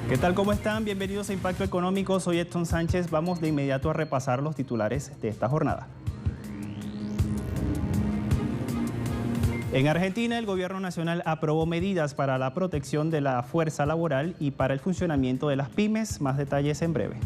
¿Qué tal? ¿Cómo están? Bienvenidos a Impacto Económico. Soy Edson Sánchez. Vamos de inmediato a repasar los titulares de esta jornada. En Argentina, el gobierno nacional aprobó medidas para la protección de la fuerza laboral y para el funcionamiento de las pymes. Más detalles en breve.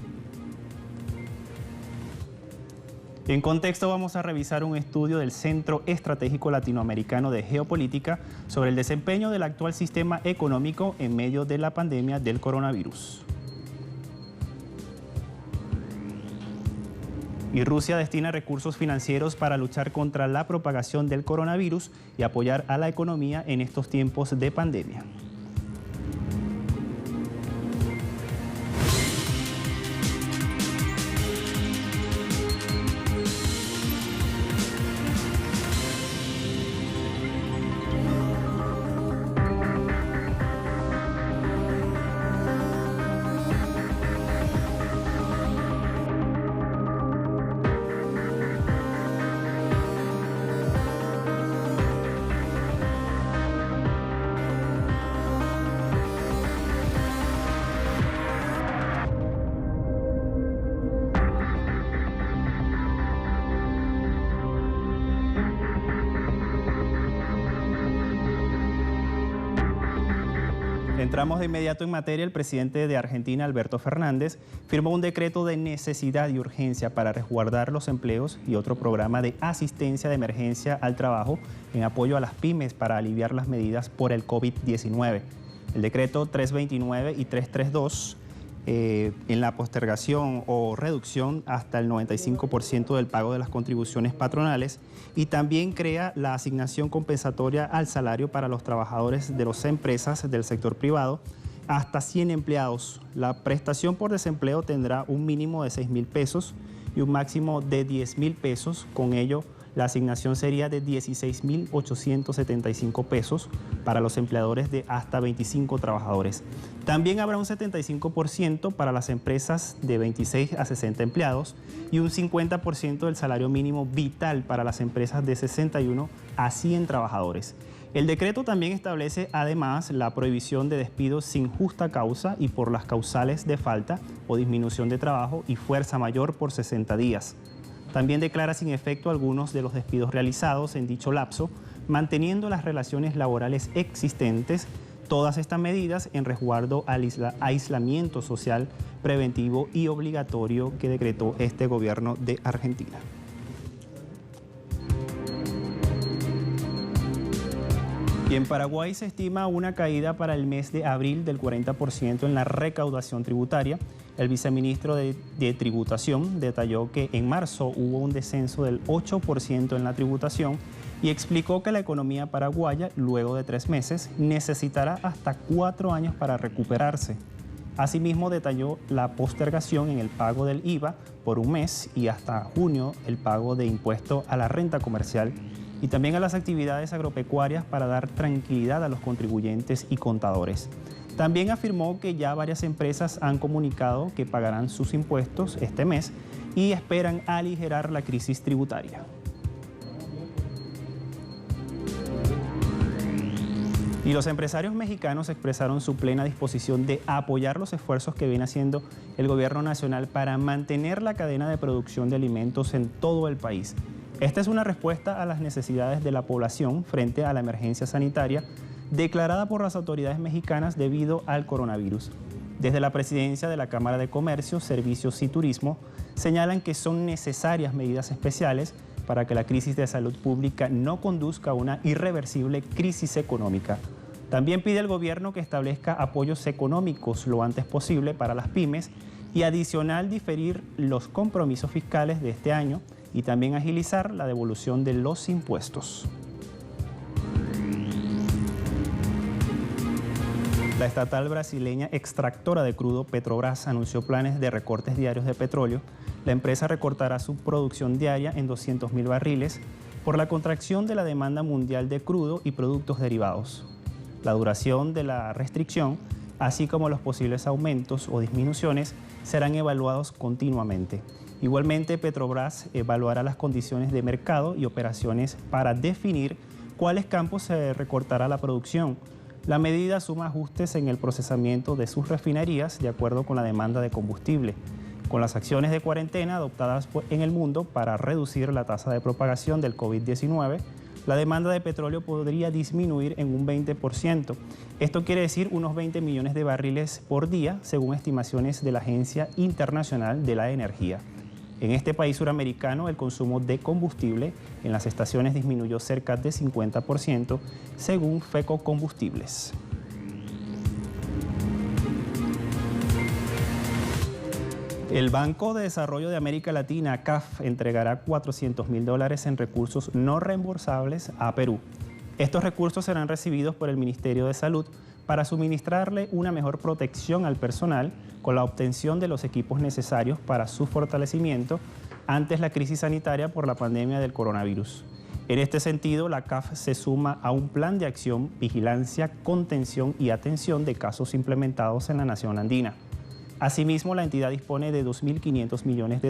En contexto, vamos a revisar un estudio del Centro Estratégico Latinoamericano de Geopolítica sobre el desempeño del actual sistema económico en medio de la pandemia del coronavirus. Y Rusia destina recursos financieros para luchar contra la propagación del coronavirus y apoyar a la economía en estos tiempos de pandemia. Entramos de inmediato en materia. El presidente de Argentina, Alberto Fernández, firmó un decreto de necesidad y urgencia para resguardar los empleos y otro programa de asistencia de emergencia al trabajo en apoyo a las pymes para aliviar las medidas por el COVID-19. El decreto 329 y 332 en la postergación o reducción hasta el 95% del pago de las contribuciones patronales, y también crea la asignación compensatoria al salario para los trabajadores de las empresas del sector privado hasta 100 empleados. La prestación por desempleo tendrá un mínimo de 6.000 pesos y un máximo de 10.000 pesos. Con ello, la asignación sería de 16.875 pesos para los empleadores de hasta 25 trabajadores. También habrá un 75% para las empresas de 26 a 60 empleados y un 50% del salario mínimo vital para las empresas de 61 a 100 trabajadores. El decreto también establece además la prohibición de despidos sin justa causa y por las causales de falta o disminución de trabajo y fuerza mayor por 60 días. También declara sin efecto algunos de los despidos realizados en dicho lapso, manteniendo las relaciones laborales existentes. Todas estas medidas en resguardo al aislamiento social preventivo y obligatorio que decretó este gobierno de Argentina. Y en Paraguay se estima una caída para el mes de abril del 40% en la recaudación tributaria. El viceministro de Tributación detalló que en marzo hubo un descenso del 8% en la tributación y explicó que la economía paraguaya, luego de 3 meses, necesitará hasta 4 años para recuperarse. Asimismo, detalló la postergación en el pago del IVA por un mes y hasta junio el pago de impuesto a la renta comercial y también a las actividades agropecuarias para dar tranquilidad a los contribuyentes y contadores. También afirmó que ya varias empresas han comunicado que pagarán sus impuestos este mes y esperan aligerar la crisis tributaria. Y los empresarios mexicanos expresaron su plena disposición de apoyar los esfuerzos que viene haciendo el gobierno nacional para mantener la cadena de producción de alimentos en todo el país. Esta es una respuesta a las necesidades de la población frente a la emergencia sanitaria declarada por las autoridades mexicanas debido al coronavirus. Desde la presidencia de la Cámara de Comercio, Servicios y Turismo señalan que son necesarias medidas especiales para que la crisis de salud pública no conduzca a una irreversible crisis económica. También pide al gobierno que establezca apoyos económicos lo antes posible para las pymes y adicional diferir los compromisos fiscales de este año y también agilizar la devolución de los impuestos. La estatal brasileña extractora de crudo Petrobras anunció planes de recortes diarios de petróleo. La empresa recortará su producción diaria en 200.000 barriles por la contracción de la demanda mundial de crudo y productos derivados. La duración de la restricción, así como los posibles aumentos o disminuciones, serán evaluados continuamente. Igualmente, Petrobras evaluará las condiciones de mercado y operaciones para definir cuáles campos se recortará la producción. La medida suma ajustes en el procesamiento de sus refinerías de acuerdo con la demanda de combustible, con las acciones de cuarentena adoptadas en el mundo para reducir la tasa de propagación del COVID-19, la demanda de petróleo podría disminuir en un 20%. Esto quiere decir unos 20 millones de barriles por día, según estimaciones de la Agencia Internacional de la Energía. En este país suramericano, el consumo de combustible en las estaciones disminuyó cerca de 50%, según FECO Combustibles. El Banco de Desarrollo de América Latina, CAF, entregará $400.000 en recursos no reembolsables a Perú. Estos recursos serán recibidos por el Ministerio de Salud para suministrarle una mejor protección al personal con la obtención de los equipos necesarios para su fortalecimiento ante la crisis sanitaria por la pandemia del coronavirus. En este sentido, la CAF se suma a un plan de acción, vigilancia, contención y atención de casos implementados en la nación andina. Asimismo, la entidad dispone de $2.500 millones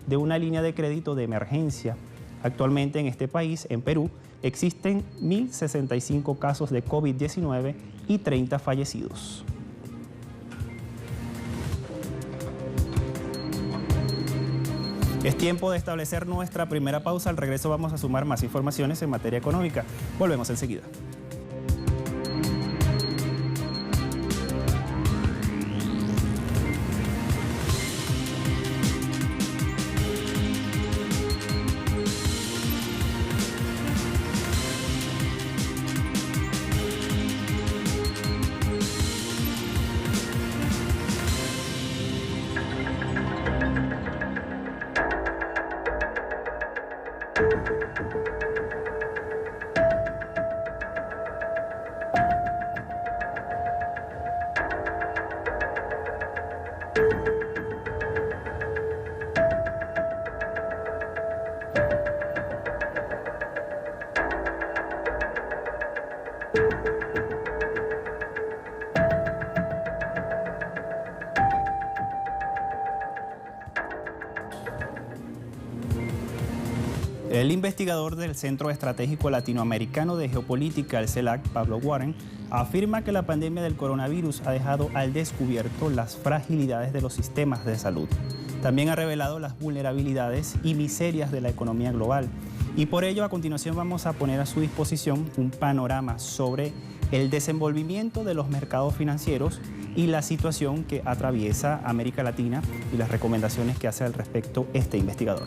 de una línea de crédito de emergencia. Actualmente en este país, en Perú, existen 1.065 casos de COVID-19 y 30 fallecidos. Es tiempo de establecer nuestra primera pausa. Al regreso vamos a sumar más informaciones en materia económica. Volvemos enseguida. El investigador del Centro Estratégico Latinoamericano de Geopolítica, el CELAC, Pablo Warren, afirma que la pandemia del coronavirus ha dejado al descubierto las fragilidades de los sistemas de salud. También ha revelado las vulnerabilidades y miserias de la economía global. Y por ello, a continuación vamos a poner a su disposición un panorama sobre el desenvolvimiento de los mercados financieros y la situación que atraviesa América Latina y las recomendaciones que hace al respecto este investigador.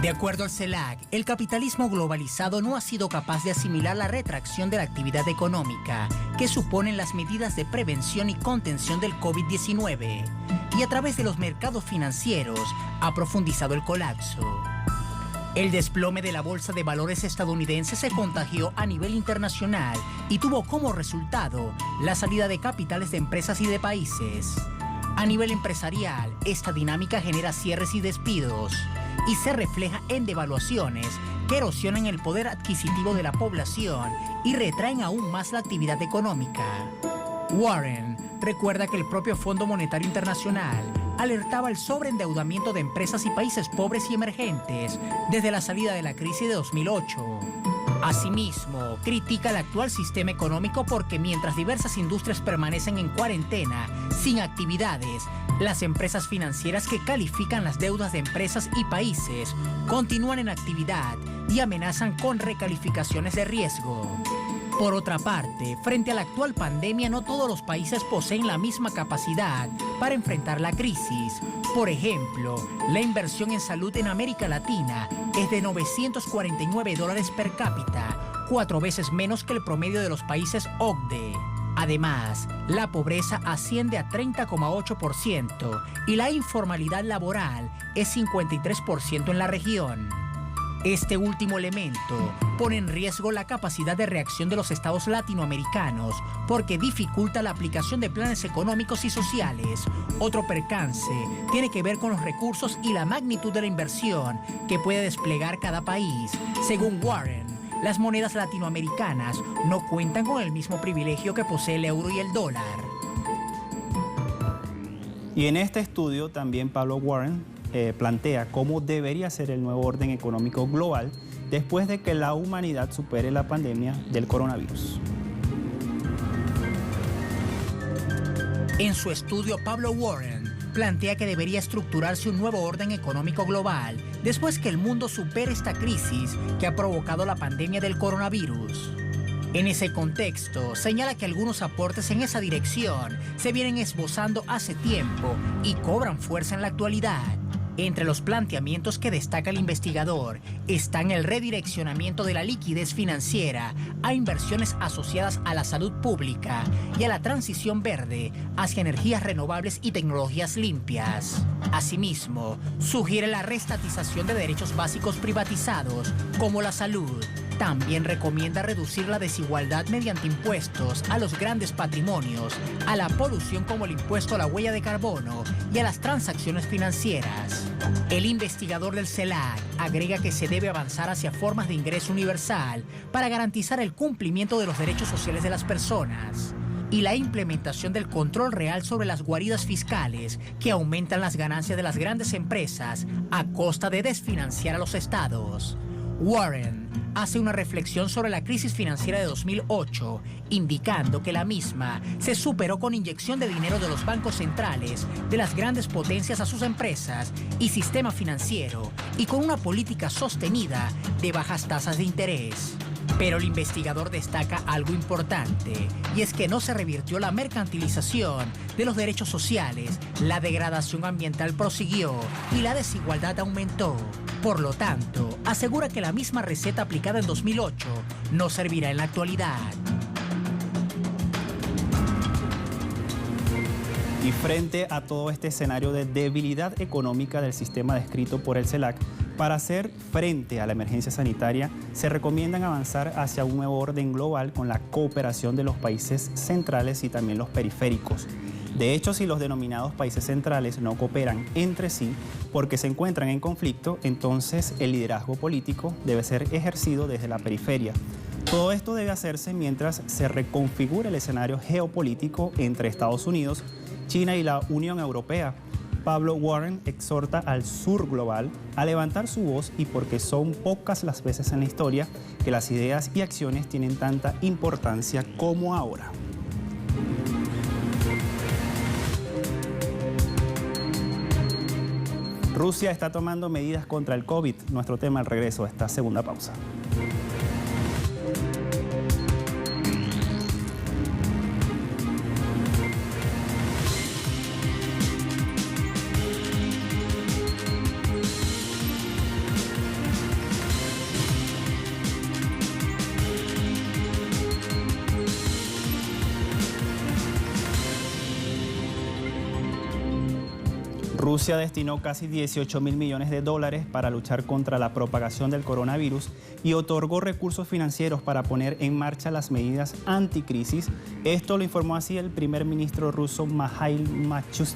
De acuerdo al CELAC, el capitalismo globalizado no ha sido capaz de asimilar la retracción de la actividad económica que suponen las medidas de prevención y contención del COVID-19 y a través de los mercados financieros ha profundizado el colapso. El desplome de la bolsa de valores estadounidense se contagió a nivel internacional y tuvo como resultado la salida de capitales de empresas y de países. A nivel empresarial, esta dinámica genera cierres y despidos y se refleja en devaluaciones que erosionan el poder adquisitivo de la población y retraen aún más la actividad económica. Warren recuerda que el propio Fondo Monetario Internacional alertaba el sobreendeudamiento de empresas y países pobres y emergentes desde la salida de la crisis de 2008. Asimismo, critica el actual sistema económico porque mientras diversas industrias permanecen en cuarentena, sin actividades, las empresas financieras que califican las deudas de empresas y países continúan en actividad y amenazan con recalificaciones de riesgo. Por otra parte, frente a la actual pandemia, no todos los países poseen la misma capacidad para enfrentar la crisis. Por ejemplo, la inversión en salud en América Latina es de $949 per cápita, 4 veces menos que el promedio de los países OCDE. Además, la pobreza asciende a 30,8% y la informalidad laboral es 53% en la región. Este último elemento pone en riesgo la capacidad de reacción de los estados latinoamericanos porque dificulta la aplicación de planes económicos y sociales. Otro percance tiene que ver con los recursos y la magnitud de la inversión que puede desplegar cada país. Según Warren, las monedas latinoamericanas no cuentan con el mismo privilegio que posee el euro y el dólar. Y en este estudio también Pablo Warren plantea cómo debería ser el nuevo orden económico global después de que la humanidad supere la pandemia del coronavirus. En su estudio, Pablo Warren plantea que debería estructurarse un nuevo orden económico global después que el mundo supere esta crisis que ha provocado la pandemia del coronavirus. En ese contexto, señala que algunos aportes en esa dirección se vienen esbozando hace tiempo y cobran fuerza en la actualidad. Entre los planteamientos que destaca el investigador están el redireccionamiento de la liquidez financiera a inversiones asociadas a la salud pública y a la transición verde hacia energías renovables y tecnologías limpias. Asimismo, sugiere la reestatización de derechos básicos privatizados como la salud. También recomienda reducir la desigualdad mediante impuestos a los grandes patrimonios, a la polución como el impuesto a la huella de carbono y a las transacciones financieras. El investigador del CELAC agrega que se debe avanzar hacia formas de ingreso universal para garantizar el cumplimiento de los derechos sociales de las personas y la implementación del control real sobre las guaridas fiscales que aumentan las ganancias de las grandes empresas a costa de desfinanciar a los estados. Warren hace una reflexión sobre la crisis financiera de 2008, indicando que la misma se superó con inyección de dinero de los bancos centrales de las grandes potencias a sus empresas y sistema financiero, y con una política sostenida de bajas tasas de interés. Pero el investigador destaca algo importante, y es que no se revirtió la mercantilización de los derechos sociales, la degradación ambiental prosiguió y la desigualdad aumentó. Por lo tanto, asegura que la misma receta aplicada en 2008 no servirá en la actualidad. Y frente a todo este escenario de debilidad económica del sistema descrito por el CELAC, para hacer frente a la emergencia sanitaria, se recomiendan avanzar hacia un nuevo orden global con la cooperación de los países centrales y también los periféricos. De hecho, si los denominados países centrales no cooperan entre sí porque se encuentran en conflicto, entonces el liderazgo político debe ser ejercido desde la periferia. Todo esto debe hacerse mientras se reconfigura el escenario geopolítico entre Estados Unidos, China y la Unión Europea. Pablo Warren exhorta al sur global a levantar su voz, y porque son pocas las veces en la historia que las ideas y acciones tienen tanta importancia como ahora. Rusia está tomando medidas contra el COVID. Nuestro tema al regreso de esta segunda pausa. Rusia destinó casi 18.000 millones de dólares para luchar contra la propagación del coronavirus y otorgó recursos financieros para poner en marcha las medidas anticrisis. Esto lo informó así el primer ministro ruso Mikhail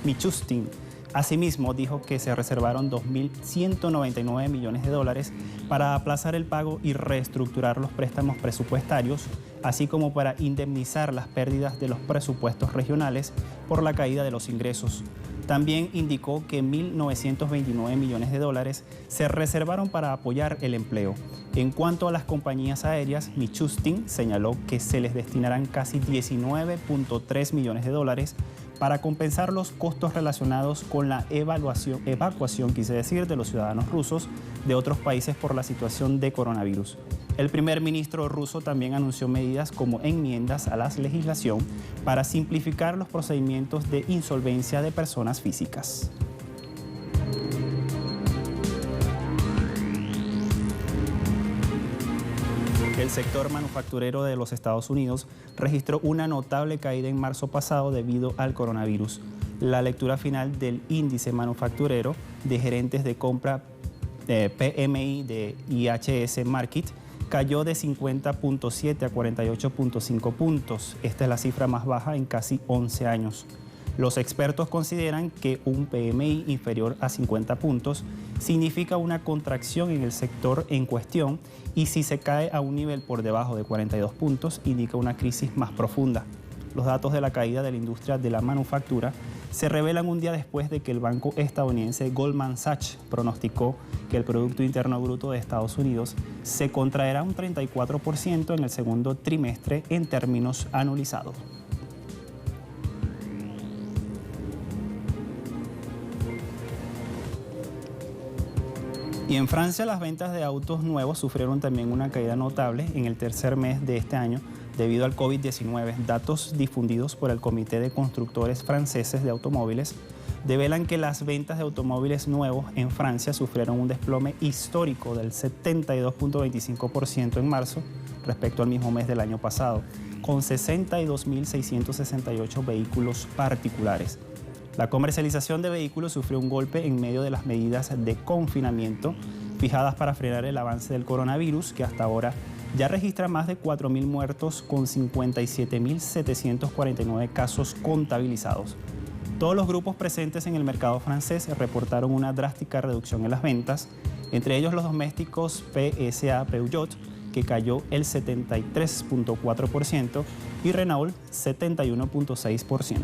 Mishustin. Asimismo, dijo que se reservaron 2.199 millones de dólares para aplazar el pago y reestructurar los préstamos presupuestarios, así como para indemnizar las pérdidas de los presupuestos regionales por la caída de los ingresos. También indicó que 1.929 millones de dólares se reservaron para apoyar el empleo. En cuanto a las compañías aéreas, Mishustin señaló que se les destinarán casi 19.3 millones de dólares para compensar los costos relacionados con la evacuación, de los ciudadanos rusos de otros países por la situación de coronavirus. El primer ministro ruso también anunció medidas como enmiendas a la legislación para simplificar los procedimientos de insolvencia de personas físicas. El sector manufacturero de los Estados Unidos registró una notable caída en marzo pasado debido al coronavirus. La lectura final del índice manufacturero de gerentes de compra PMI de IHS Markit cayó de 50.7 a 48.5 puntos. Esta es la cifra más baja en casi 11 años. Los expertos consideran que un PMI inferior a 50 puntos significa una contracción en el sector en cuestión, y si se cae a un nivel por debajo de 42 puntos indica una crisis más profunda. Los datos de la caída de la industria de la manufactura se revelan un día después de que el banco estadounidense Goldman Sachs pronosticó que el Producto Interno Bruto de Estados Unidos se contraerá un 34% en el segundo trimestre en términos anualizados. Y en Francia las ventas de autos nuevos sufrieron también una caída notable en el tercer mes de este año debido al COVID-19. Datos difundidos por el Comité de Constructores Franceses de Automóviles develan que las ventas de automóviles nuevos en Francia sufrieron un desplome histórico del 72.25% en marzo respecto al mismo mes del año pasado, con 62.668 vehículos particulares. La comercialización de vehículos sufrió un golpe en medio de las medidas de confinamiento fijadas para frenar el avance del coronavirus, que hasta ahora ya registra más de 4.000 muertos con 57.749 casos contabilizados. Todos los grupos presentes en el mercado francés reportaron una drástica reducción en las ventas, entre ellos los domésticos PSA Peugeot, que cayó el 73.4%, y Renault 71.6%.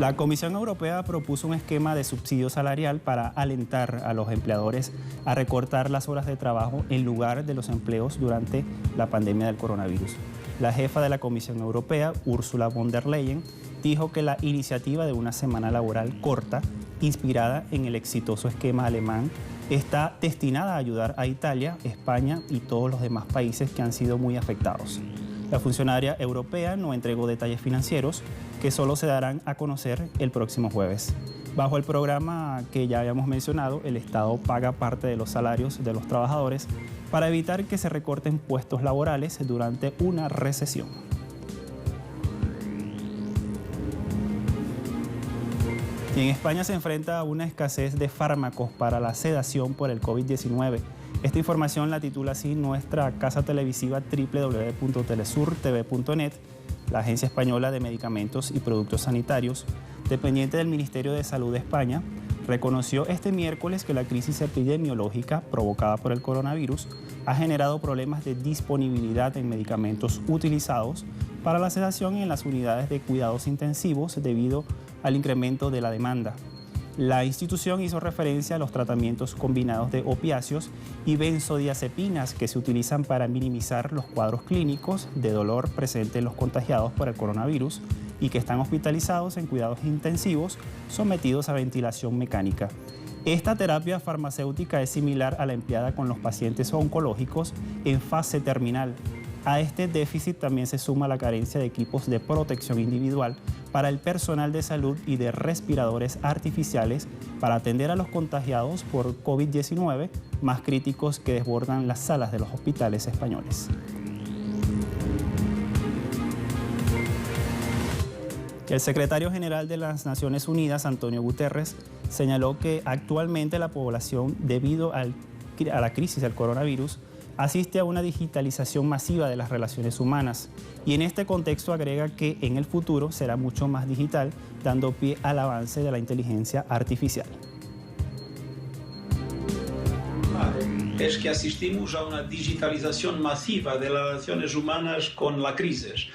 La Comisión Europea propuso un esquema de subsidio salarial para alentar a los empleadores a recortar las horas de trabajo en lugar de los empleos durante la pandemia del coronavirus. La jefa de la Comisión Europea, Ursula von der Leyen, dijo que la iniciativa de una semana laboral corta, inspirada en el exitoso esquema alemán, está destinada a ayudar a Italia, España y todos los demás países que han sido muy afectados. La funcionaria europea no entregó detalles financieros, que solo se darán a conocer el próximo jueves. Bajo el programa que ya habíamos mencionado, el Estado paga parte de los salarios de los trabajadores para evitar que se recorten puestos laborales durante una recesión. Y en España se enfrenta a una escasez de fármacos para la sedación por el COVID-19. Esta información la titula así nuestra casa televisiva www.telesurtv.net. La Agencia Española de Medicamentos y Productos Sanitarios, dependiente del Ministerio de Salud de España, reconoció este miércoles que la crisis epidemiológica provocada por el coronavirus ha generado problemas de disponibilidad en medicamentos utilizados para la sedación en las unidades de cuidados intensivos debido al incremento de la demanda. La institución hizo referencia a los tratamientos combinados de opiáceos y benzodiazepinas que se utilizan para minimizar los cuadros clínicos de dolor presentes en los contagiados por el coronavirus y que están hospitalizados en cuidados intensivos sometidos a ventilación mecánica. Esta terapia farmacéutica es similar a la empleada con los pacientes oncológicos en fase terminal. A este déficit también se suma la carencia de equipos de protección individual para el personal de salud y de respiradores artificiales para atender a los contagiados por COVID-19 más críticos que desbordan las salas de los hospitales españoles. El secretario general de las Naciones Unidas, Antonio Guterres, señaló que actualmente la población, debido a la crisis del coronavirus, asiste a una digitalización masiva de las relaciones humanas y en este contexto agrega que en el futuro será mucho más digital, dando pie al avance de la inteligencia artificial. Es que asistimos a una digitalización masiva de las relaciones humanas con la crisis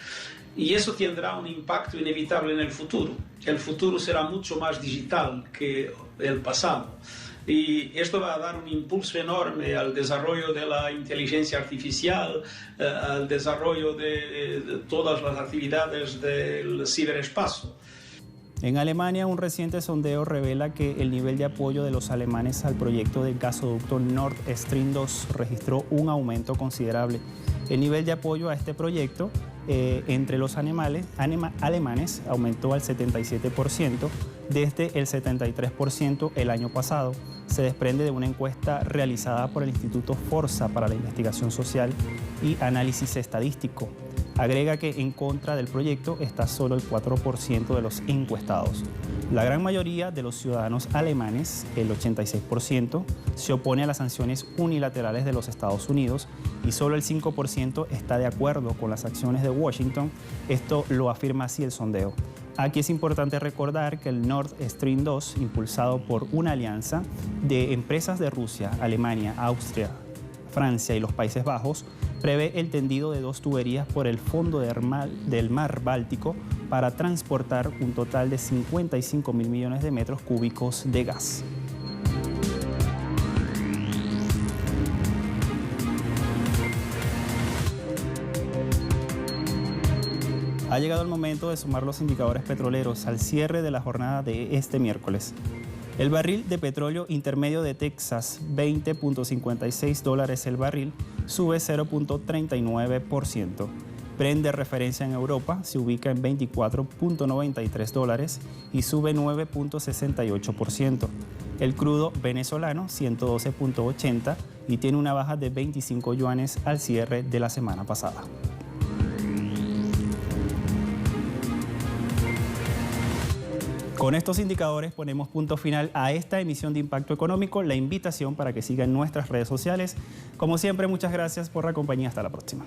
y eso tendrá un impacto inevitable en el futuro. El futuro será mucho más digital que el pasado. Y esto va a dar un impulso enorme al desarrollo de la inteligencia artificial, al desarrollo de todas las actividades del ciberespacio. En Alemania, un reciente sondeo revela que el nivel de apoyo de los alemanes al proyecto del gasoducto Nord Stream 2 registró un aumento considerable. El nivel de apoyo a este proyecto entre los alemanes aumentó al 77% desde el 73% el año pasado. Se desprende de una encuesta realizada por el Instituto Forza para la Investigación Social y Análisis Estadístico. Agrega que en contra del proyecto está solo el 4% de los encuestados. La gran mayoría de los ciudadanos alemanes, el 86%, se opone a las sanciones unilaterales de los Estados Unidos y solo el 5% está de acuerdo con las acciones de Washington. Esto lo afirma así el sondeo. Aquí es importante recordar que el Nord Stream 2, impulsado por una alianza de empresas de Rusia, Alemania, Austria, Francia y los Países Bajos, prevé el tendido de 2 tuberías por el fondo del mar Báltico para transportar un total de 55.000 millones de metros cúbicos de gas. Ha llegado el momento de sumar los indicadores petroleros al cierre de la jornada de este miércoles. El barril de petróleo intermedio de Texas, $20.56 el barril, sube 0.39%. Brent de referencia en Europa se ubica en $24.93 y sube 9.68%. El crudo venezolano, 112.80 y tiene una baja de 25 yuanes al cierre de la semana pasada. Con estos indicadores ponemos punto final a esta emisión de Impacto Económico. La invitación para que sigan nuestras redes sociales. Como siempre, muchas gracias por la compañía. Hasta la próxima.